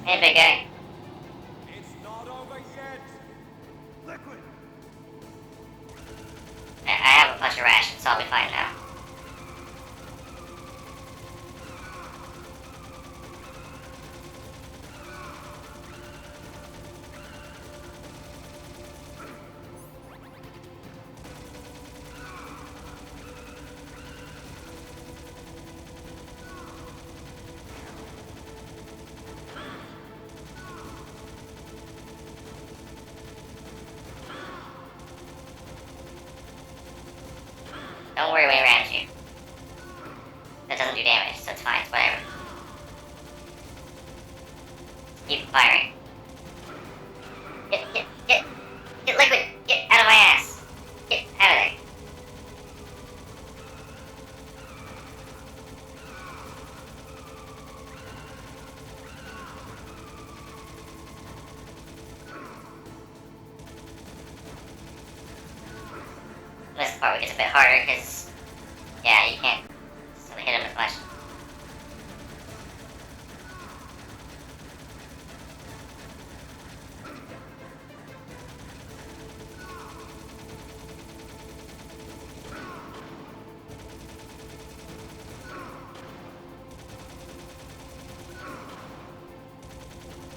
Hey, big guy. It's not over yet. Liquid. I have a bunch of rations, so I'll be fine now. Don't worry when he rams you. That doesn't do damage, so it's fine. It's whatever. Keep firing. Get liquid! Get out of my ass! Get out of there. This part gets a bit harder because, yeah, you can't hit him as much.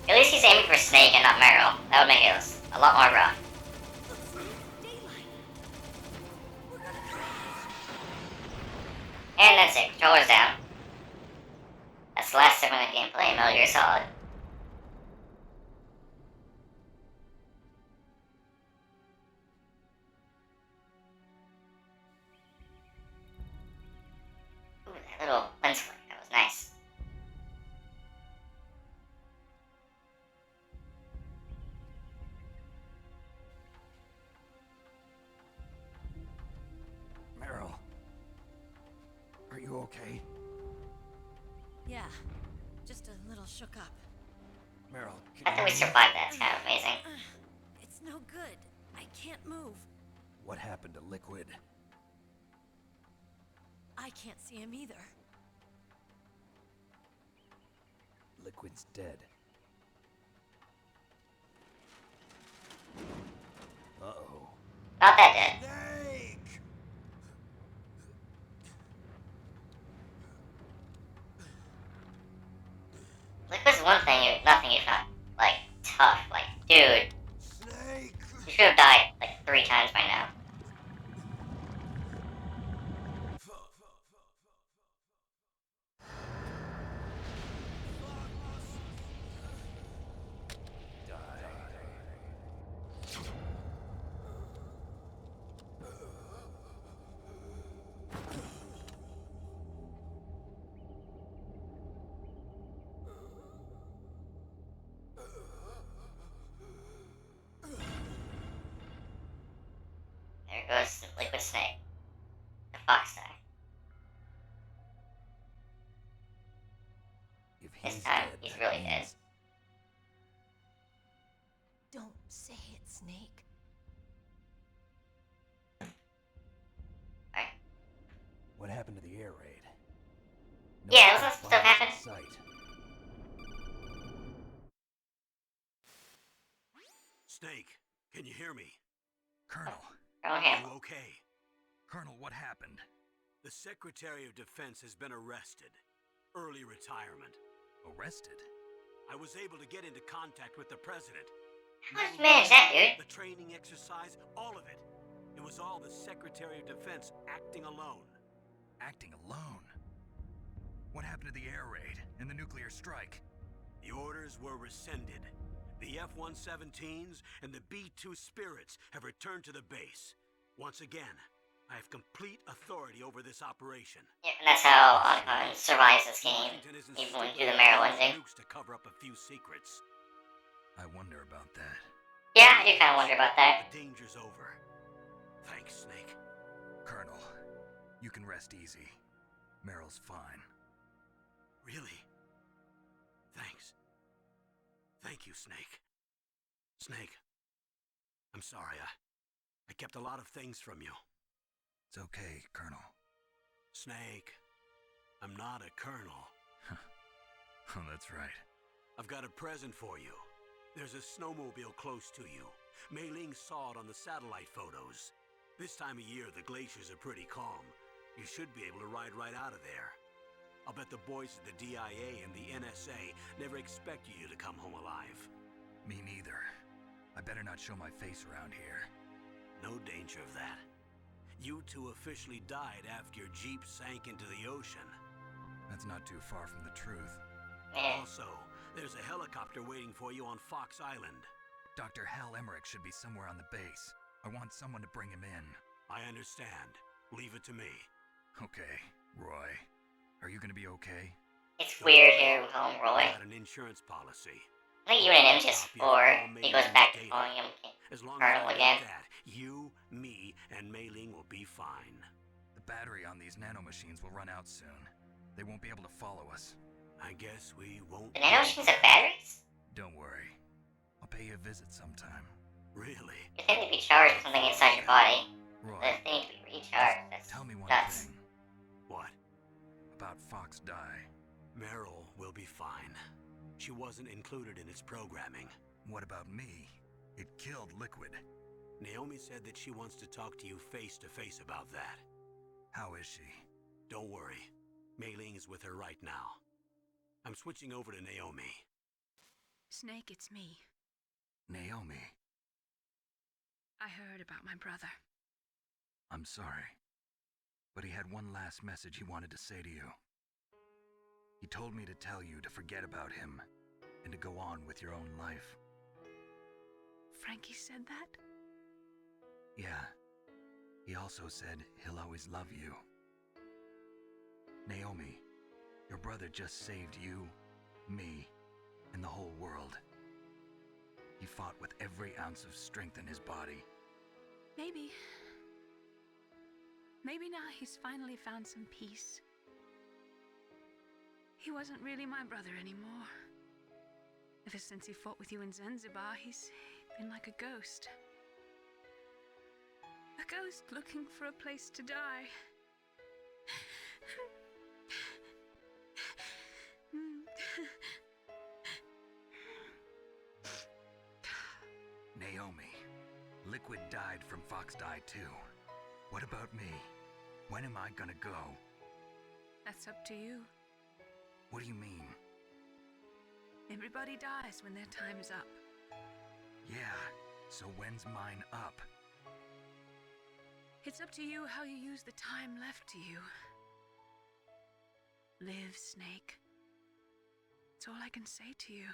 At least he's aiming for Snake and not Meryl. That would make it a lot more rough. And that's it. Controller's down. That's the last segment of gameplay. Metal Gear Solid. Ooh, that little lens flare. That was nice. Meryl. Are you okay? Yeah, just a little shook up. Meryl, I think we survived that. It's kind of amazing. It's no good. I can't move. What happened to Liquid? I can't see him either. Liquid's dead. Uh-oh. Not that dead. Snake! Liquid's one thing, nothing if not, like, tough. Like, dude, Snake! you should have died, like, 3 times by now. There goes Liquid Snake. The fox guy. If This he's time, dead, he's that really dead. means- Don't say it, Snake. Alright. What happened to the air raid? Yeah, doesn't stuff happen? Sight. Snake, can you hear me? Colonel. Colonel Are Hamill. you okay? Colonel, what happened? The Secretary of Defense has been arrested. Early retirement. Arrested? I was able to get into contact with the President. How did you manage that, dude? The training exercise, all of it. It was all the Secretary of Defense acting alone. Acting alone? What happened to the air raid and the nuclear strike? The orders were rescinded. The F-117s and the B-2 Spirits have returned to the base. Once again, I have complete authority over this operation. Yeah, and that's how Onicon survives this game, Washington isn't even when you do stupid the enough to Maryland use thing. nukes to cover up a few secrets. I wonder about that. Yeah, I do kind of wonder about that. The danger's over. Thanks, Snake. Colonel, you can rest easy. Meryl's fine. Really? Thanks. Thank you, Snake. Snake, I'm sorry. I kept a lot of things from you. It's okay, Colonel. Snake, I'm not a colonel. Oh, that's right. I've got a present for you. There's a snowmobile close to you. Mei Ling saw it on the satellite photos. This time of year, the glaciers are pretty calm. You should be able to ride right out of there. I'll bet the boys at the DIA and the NSA never expected you to come home alive. Me neither. I better not show my face around here. No danger of that. You two officially died after your Jeep sank into the ocean. That's not too far from the truth. Also, there's a helicopter waiting for you on Fox Island. Dr. Hal Emmerich should be somewhere on the base. I want someone to bring him in. I understand. Leave it to me. Okay, Roy. Are you gonna be okay? It's weird here with home Roy. I got an insurance policy. I think you and him just before he goes back to calling him As long Colonel as I again. get that, you, me, and Mei Ling will be fine. The battery on these nanomachines will run out soon. They won't be able to follow us. I guess we won't. The nanomachines have batteries? Don't worry. I'll pay you a visit sometime. Really? You think they'd be charged with something inside your body? Roy, They need to be recharged. That's tell me one nuts. thing What? about Fox Die. Meryl will be fine. She wasn't included in its programming. What about me? It killed Liquid. Naomi said that she wants to talk to you face to face about that. How is she? Don't worry. Mei Ling is with her right now. I'm switching over to Naomi. Snake, it's me. Naomi, I heard about my brother. I'm sorry. But he had one last message he wanted to say to you. He told me to tell you to forget about him and to go on with your own life. Frankie said that? Yeah. He also said he'll always love you. Naomi, your brother just saved you, me, and the whole world. He fought with every ounce of strength in his body. Maybe. Maybe now he's finally found some peace. He wasn't really my brother anymore. Ever since he fought with you in Zanzibar, he's been like a ghost. A ghost looking for a place to die. Naomi, Liquid died from Fox Die too. What about me? When am I gonna go? That's up to you. What do you mean? Everybody dies when their time is up. Yeah, so when's mine up? It's up to you how you use the time left to you. Live, Snake. That's all I can say to you.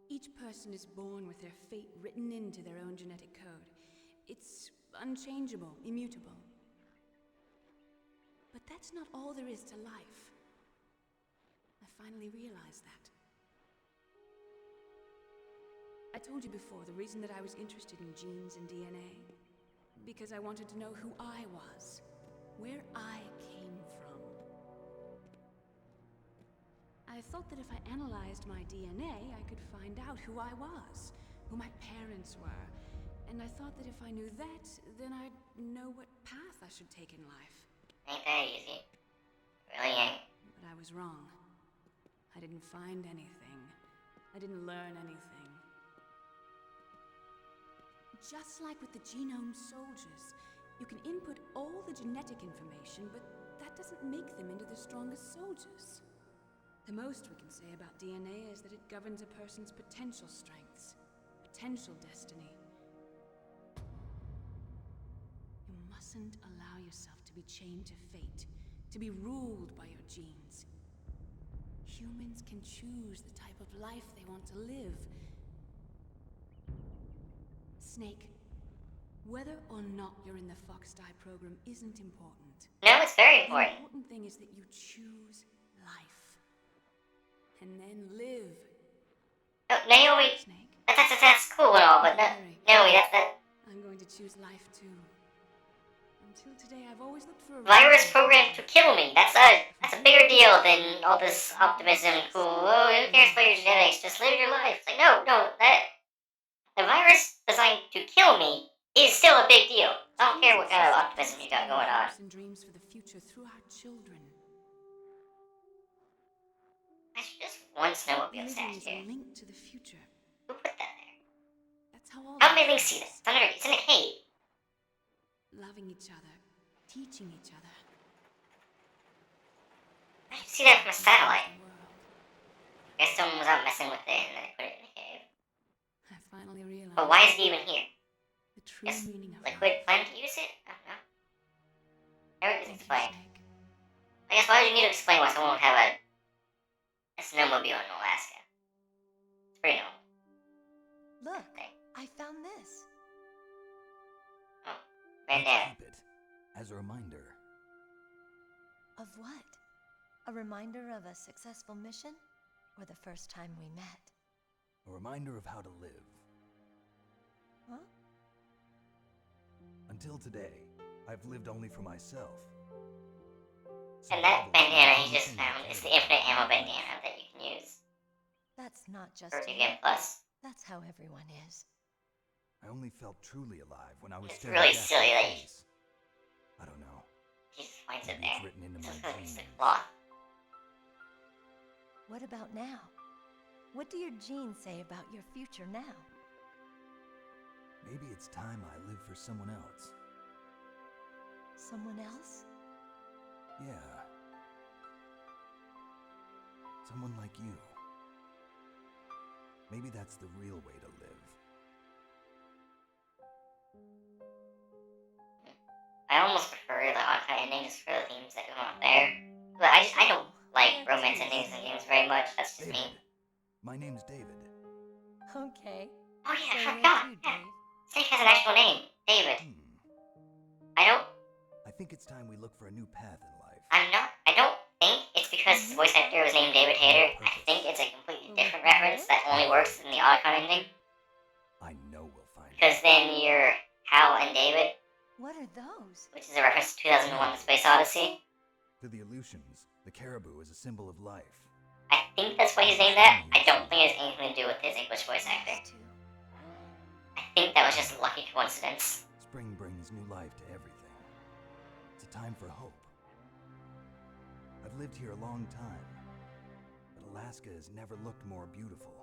Each person is born with their fate written into their own genetic code. It's unchangeable, immutable. But that's not all there is to life. I finally realized that. I told you before the reason that I was interested in genes and DNA. Because I wanted to know who I was, where I came from. I thought that if I analyzed my DNA, I could find out who I was, who my parents were. And I thought that if I knew that, then I'd know what path I should take in life. Ain't that easy. Really ain't. But I was wrong. I didn't find anything. I didn't learn anything. Just like with the genome soldiers, you can input all the genetic information, but that doesn't make them into the strongest soldiers. The most we can say about DNA is that it governs a person's potential strengths, potential destiny. You mustn't allow yourself to be chained to fate, to be ruled by your genes. Humans can choose the type of life they want to live. Snake, whether or not you're in the Fox Die program isn't important. No, it's very The important. important thing is that you choose life. And then live, Oh, Naomi, Snake. that's cool and all, but no, Naomi, that I'm going to choose life too. Until today, I've always looked for a virus reason. programmed to kill me. That's a bigger deal than all this optimism and cool. Oh, who cares about your genetics? Just live your life. It's like, no, that the virus designed to kill me is still a big deal. I don't care what kind of Jesus optimism you gives us got going on. hopes and dreams for the future through our children. I should just one snowmobile Living statue is here. a link to the future. Who put that there? That's how all How did life Link see is. this? It's under. It's in a cave. Loving each other, teaching each other. I should see that from a Change satellite. the world. I guess someone was out messing with it and then they put it in a cave. I finally realized But why is it even here? the true Guess meaning of Liquid life. planned to use it? I don't know. Everything's Thank you, explained. Snake. I guess why would you need to explain why someone would have a snowmobile in Alaska? It's pretty normal. Look, Okay. I found this. Oh, Let's bandana. keep it as a reminder. Of what? A reminder of a successful mission? Or the first time we met? A reminder of how to live. Huh? Until today, I've lived only for myself. And that Survival is the bandana only he just thing I found care is the about. infinite ammo bandana that you can use That's not just for you. New Game Plus. That's how everyone is. I only felt truly alive when I was It's staring really death silly in that the you- face. I don't know. He just finds it Maybe it's there. written into Just my because it's the genes. cloth. What about now? What do your genes say about your future now? Maybe it's time I live for someone else. Someone else? Yeah. Someone like you. Maybe that's the real way to live. I almost prefer the Oddcut endings for the themes that go on there. But I don't like romance endings in games very much. That's just David. me. My name's David. Okay. Oh yeah, I So forgot. where's you, Yeah. Dave? Snake has an actual name. David. I don't I think it's time we look for a new path in life. I don't think it's because his voice actor was named David Hayter. I think it's a completely different reference that only works in the Oddcut ending. I know we'll find Because then you're Hal and David, What are those? which is a reference to 2001 The Space Odyssey. To the Aleutians, the caribou is a symbol of life. I think that's why he's named that. I don't think it has anything to do with his English voice actor. Those two. I think that was just a lucky coincidence. Spring brings new life to everything. It's a time for hope. I've lived here a long time, but Alaska has never looked more beautiful.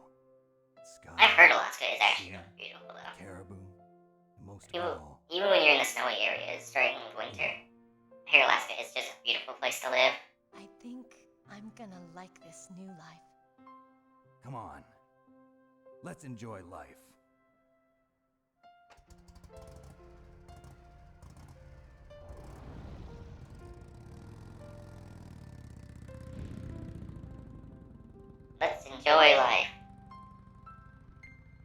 Sky, I've heard Alaska is actually sea, beautiful though. caribou, and most of People, all, even when you're in the snowy areas during winter, I hear Alaska is just a beautiful place to live. I think I'm gonna like this new life. come on. Let's enjoy life. Let's enjoy life.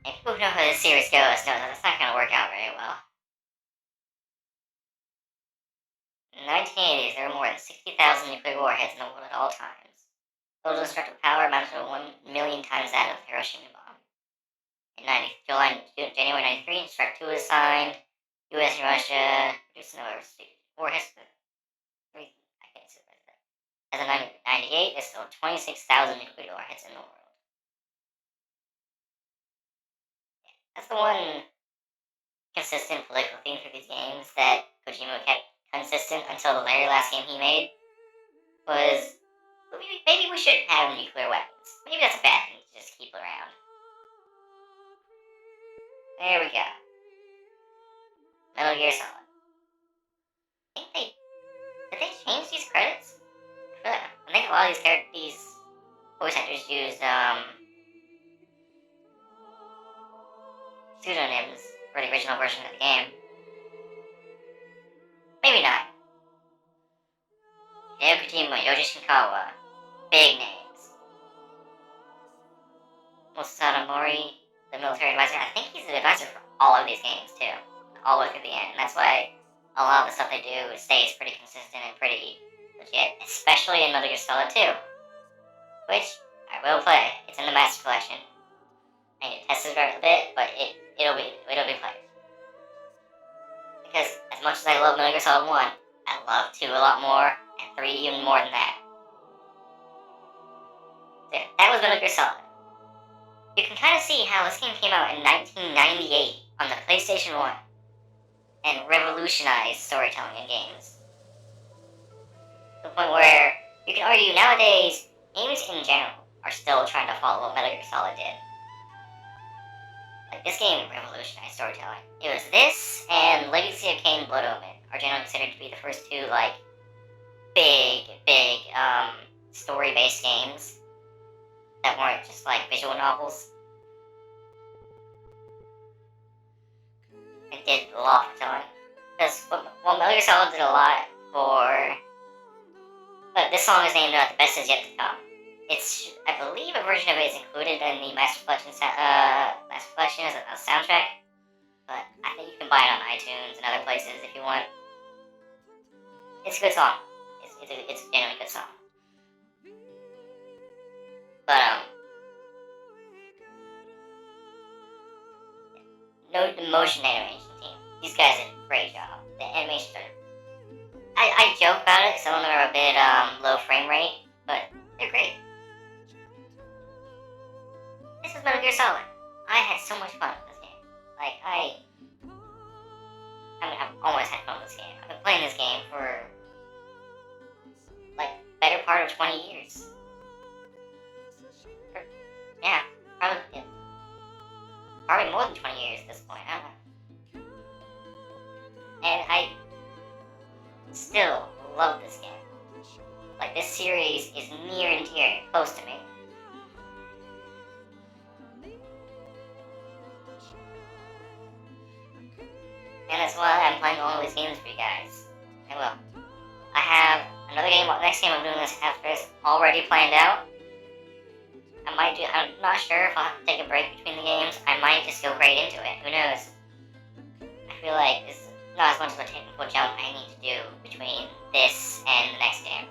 And people who know how this series goes know that it's not going to work out very well. In the 1980s, there were more than 60,000 nuclear warheads in the world at all times. Total destructive power amounted to 1 million times that of the Hiroshima bomb. In January 93, Strike 2 was signed. U.S. and Russia produced another warheads. I can't say that. As of 1998, there's still 26,000 nuclear warheads in the world. That's the one consistent political theme through these games that Kojima kept consistent until the very last game he made was maybe we shouldn't have nuclear weapons. Maybe that's a bad thing to just keep around. There we go. Metal Gear Solid. Did they change these credits? I think a lot of these voice actors used pseudonyms for the original version of the game. Maybe not. Hideo Kojima, Yoji Shinkawa, big names. Masato Mori, the military advisor. I think he's the advisor for all of these games too, all the way through the end. That's why a lot of the stuff they do stays pretty consistent and pretty legit, especially in Metal Gear Solid 2, which I will play. It's in the Master Collection. I need to test it a bit, but it'll be played. Because as much as I love Metal Gear Solid 1, I love 2 a lot more, and 3 even more than that. So yeah, that was Metal Gear Solid. You can kind of see how this game came out in 1998 on the PlayStation 1. and revolutionized storytelling in games. To the point where you can argue nowadays, games in general are still trying to follow what Metal Gear Solid did. Like, this game revolutionized storytelling. It was this and Legacy of Kain Blood Omen are generally considered to be the first two, like, big, story-based games that weren't just, like, visual novels. It did a lot for telling. Because, well, Metal Gear Solid did a lot for... But this song is named The Best Is Yet to Come. It's, I believe a version of it is included in the Master Collection as a soundtrack. But I think you can buy it on iTunes and other places if you want. It's a good song. It's a genuinely good song. But, no, the motion animation team. These guys did a great job. The animations are... I joke about it because some of them are a bit, low frame rate, but they're great. This is Metal Gear Solid. I had so much fun with this game. Like, I've always had fun with this game. I've been playing this game for, like, better part of 20 years. Yeah, probably more than 20 years at this point, I don't know. And I still love this game. Like, this series is near and dear, close to me. And that's why I'm playing all of these games for you guys. I will. I have another game, next game I'm doing this after this, already planned out. I'm not sure if I'll have to take a break between the games. I might just go right into it, who knows. I feel like this is not as much of a technical jump I need to do between this and the next game.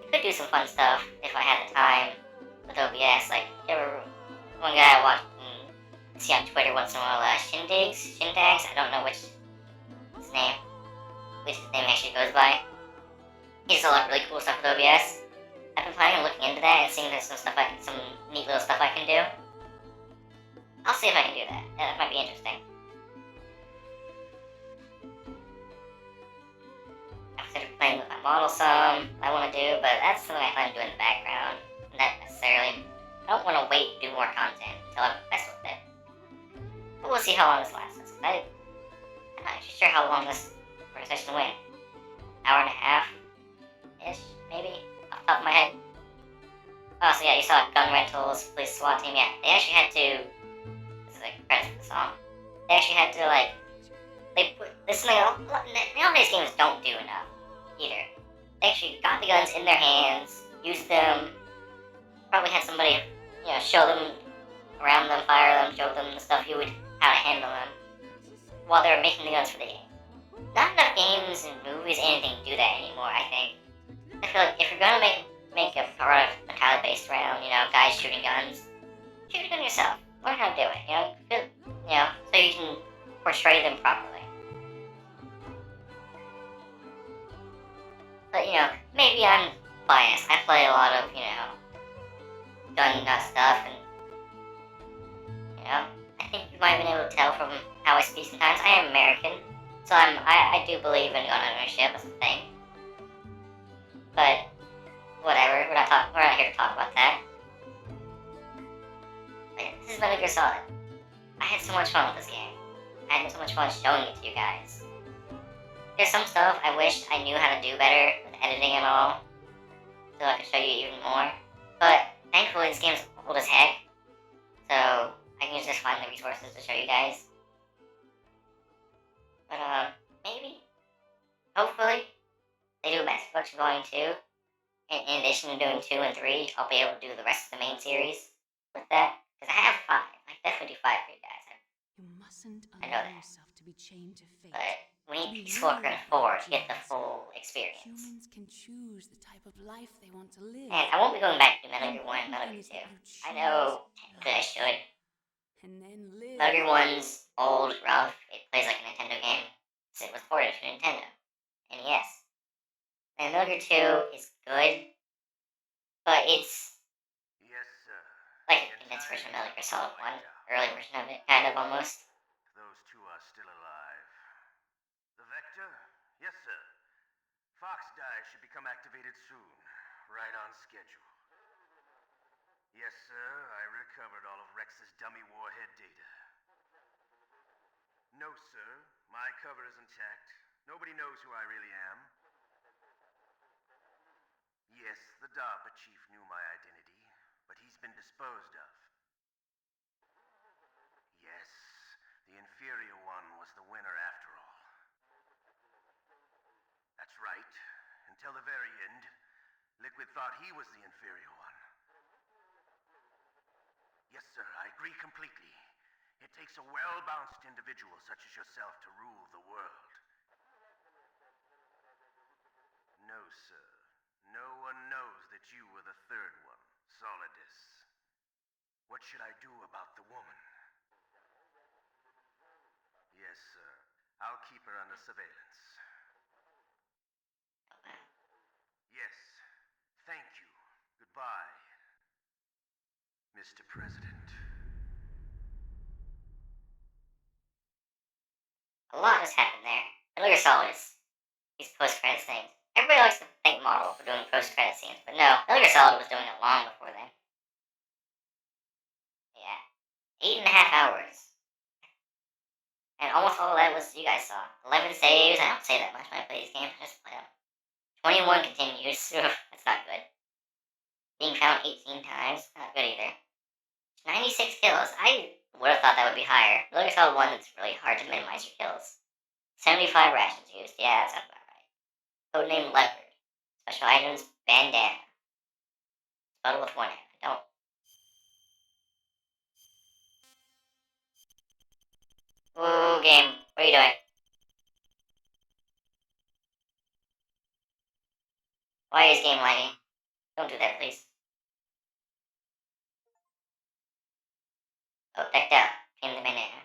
I could do some fun stuff if I had the time with OBS. Like, there were one guy I watched see on Twitter once in a while, Shindags, I don't know which his name actually goes by. He does a lot of really cool stuff with OBS. I've been planning on looking into that and seeing if there's some neat little stuff I can do. I'll see if I can do that. Yeah, that might be interesting. I've considered playing with my model some, I want to do, but that's something I plan to do in the background. Not necessarily. I don't want to wait to do more content until I'm obsessed with it. But we'll see how long this lasts. I'm not actually sure how long this session went. Hour and a half-ish, maybe, off the top of my head. Oh, so yeah, you saw Gun Rentals, Police SWAT Team, yeah. They actually had to, this is like credits for the song, they actually had to, like, nowadays games don't do enough, either. They actually got the guns in their hands, used them, probably had somebody, show them around them, fire them, show them the stuff how to handle them, while they were making the guns for the game. Not enough games and movies, anything do that anymore, I think. I feel like if you're gonna make a product entirely based around, guys shooting guns, shoot a gun yourself. Learn how to do it, so you can portray them properly. But, maybe I'm biased. I play a lot of, gun nut stuff, and, I think you might have been able to tell from how I speak sometimes. I am American, so I do believe in gun ownership as a thing. But, whatever, we're not here to talk about that. But yeah, this is Metal Gear Solid. I had so much fun with this game. I had so much fun showing it to you guys. There's some stuff I wish I knew how to do better with editing and all, so I could show you even more. But, thankfully this game's old as heck, so I can just find the resources to show you guys. But, maybe, hopefully, they do Master Collection Volume 2. In addition to doing 2 and 3, I'll be able to do the rest of the main series with that. Because I have 5. I definitely do 5 for you guys. You mustn't I know allow that. yourself to be chained to fate. But we To need be Peace Walker and 4 to get the Genius. full experience. Humans can choose the type of life they want to live. And I won't be going back to Metal Gear 1 and The Metal important Gear 2. thing is that I you know choose technically I should. and then live. Metal Gear 1's old, rough. It plays like a Nintendo game. So it was ported to Nintendo. NES. And Metal Gear 2 is good. But it's Yes, sir. like a condensed version of Metal Gear Solid 1. Early version of it, kind of almost. those two are still alive. The Vector? Yes, sir. Fox Die should become activated soon. Right on schedule. Yes, sir. I recovered all of Rex's dummy warhead data. No, sir. My cover is intact. Nobody knows who I really am. Yes, the DARPA chief knew my identity, but he's been disposed of. Yes, the inferior one was the winner after all. That's right. Until the very end, Liquid thought he was the inferior one. Yes, sir, I agree completely. It takes a well-balanced individual such as yourself to rule the world. No, sir. No one knows that you were the third one, Solidus. What should I do about the woman? Yes, sir. I'll keep her under surveillance. Yes. Thank you. Goodbye, Mr. President. A lot has happened there. Metal Gear Solid is these post-credit things. Everybody likes to thank Marvel for doing post-credit scenes, but no, Metal Gear Solid was doing it long before then. Yeah. 8.5 hours. And almost all of that was you guys saw. 11 saves. I don't say that much when I play these games. I just play them. 21 continues. That's not good. Being found 18 times. Not good either. 96 kills. I would have thought that would be higher. Metal Gear Solid 1, it's really hard to minimize your kills. 75 rations used. Yeah, that sounds about right. Codename Leopard. Special items, bandana. Bottle with one hand. I don't. Ooh, game. What are you doing? Why is game lagging? Don't do that, please. Oh, decked out. Pin the banana.